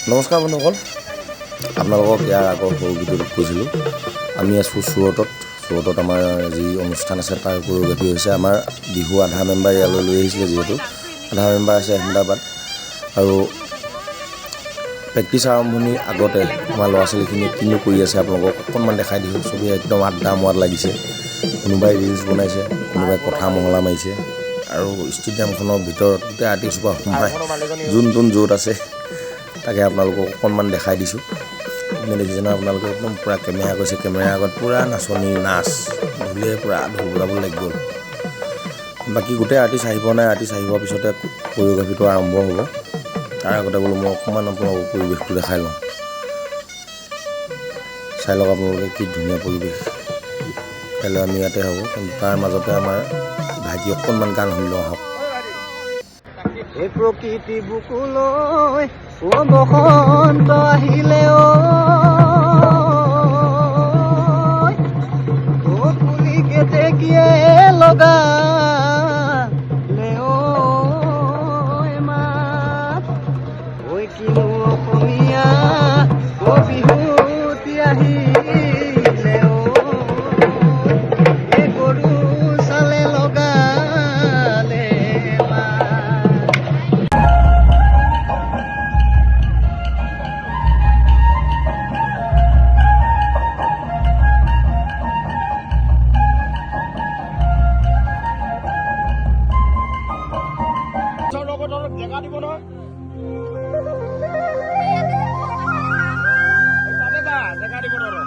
নমস্কাৰ বন্ধুসকল, আপোনালোকক ইয়াৰ আগৰ সৰু ভিডিঅ'টোত কৈছিলোঁ আমি আছোঁ চুৰটত আমাৰ যি অনুষ্ঠান আছে তাৰ কোৰিঅ'গ্ৰাফী হৈছে। আমাৰ বিহু আধা মেম্বাৰ ইয়ালৈ লৈ আহিছিলে, যিহেতু আধা মেম্বাৰ আছে আহমেদাবাদ, আৰু প্ৰেক্টিছ আৰম্ভণিৰ আগতে আমাৰ ল'ৰা ছোৱালীখিনি কিনো কৰি আছে আপোনালোকক অকণমান দেখাই দিছোঁ। চবেই একদম আড্ডা মৰাত লাগিছে, কোনোবাই ৰিলছ বনাইছে, কোনোবাই কথা মহলা মাৰিছে, আৰু ষ্টেডিয়ামখনৰ ভিতৰত গোটেই আৰ্টিষ্টসোপা সোমাই যোন য'ত আছে তাকে আপোনালোকক অকণমান দেখাই দিছোঁ। আপুনি দেখিছে নহয়, আপোনালোকে একদম পূৰা কেমেৰা কৈছে, কেমেৰাৰ আগত পূৰা নাচনী নাচ ঢোলে পূৰা ঢোল বজাবলৈ লাগি গ'ল। বাকী গোটেই আৰ্টিষ্ট আহি পোৱা নাই, আৰ্টিষ্ট আহি পোৱাৰ পিছতে কোৰিঅ'গ্ৰাফীটো আৰম্ভ হ'ব। তাৰ আগতে বোলো মই অকণমান আপোনালোকক পৰিৱেশটো দেখাই লওঁ। চাই লওক আপোনালোকে কি ধুনীয়া পৰিৱেশ। কাইলৈ আমি ইয়াতে হ'ব, কিন্তু তাৰ মাজতে আমাৰ ভাইটি অকণমান গান শুনি লওঁ আহক। এই প্ৰকৃতি বুকুলৈ বসন্ত আহিলে ফুলি কেতেকীয়ে লগালে মাত ঐ কিনো অসমীয়া বিহুতি আহিলে এই গৰু চালে লগালে জেগা দিব নহয়, জেগা দিব নহয়।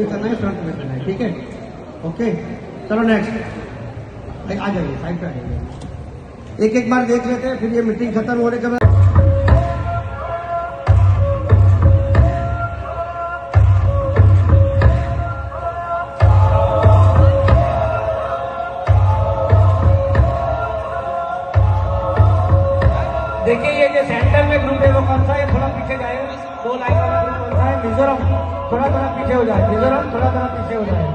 करना है, फ्रंट में करना है, ठीक है? ओके, चलो नेक्स्ट आ जाइए, साइड पे आ जाइए। एक एक बार देख लेते हैं, फिर ये मीटिंग खत्म होने के बाद देखिए ये जो सेंटर में ग्रुप है वो कौन सा है, थोड़ा पीछे जाए। 2 लाइन वाला ग्रुप कौन सा है? मिजोरम, थोड़ा पीछे हो जाए। मिजोरम थोड़ा पीछे हो जाए।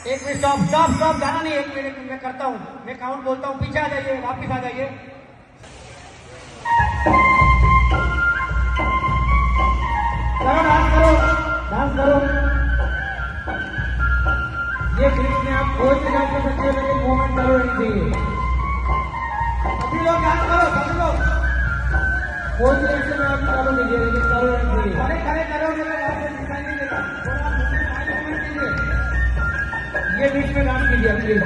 एक मिनट, स्टॉप जाना नहीं। 1 मिनट मैं करता हूँ, मैं काउंट बोलता हूँ, पीछे आ जाइए, वापिस आ जाइए। डांस करो। ये क्लिप में आप कोई भी डांस कर सकते हो, लेकिन मूवमेंट चालू रहनी चाहिए। सभी लोग डांस करो, सभी लोग कोई भी डांस में आप चालू कीजिए, लेकिन चालू रहनी चाहिए। खड़े करोगे तो आपको दिखाई नहीं देगा। थोड़ा मूवमेंट कीजिए, ये बीच में डांस कीजिए प्लीज।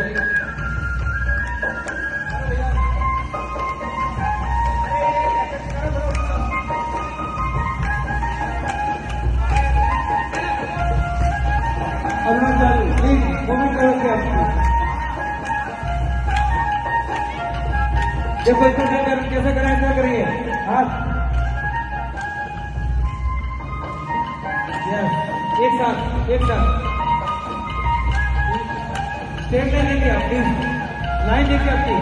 प्लीज मूवमेंट करो। देखो इसको कैसे कराए, क्या करिए हाथ। एक साथ स्टेट लाइन देखिए आप, प्लीज लाइन देखिए आपकी।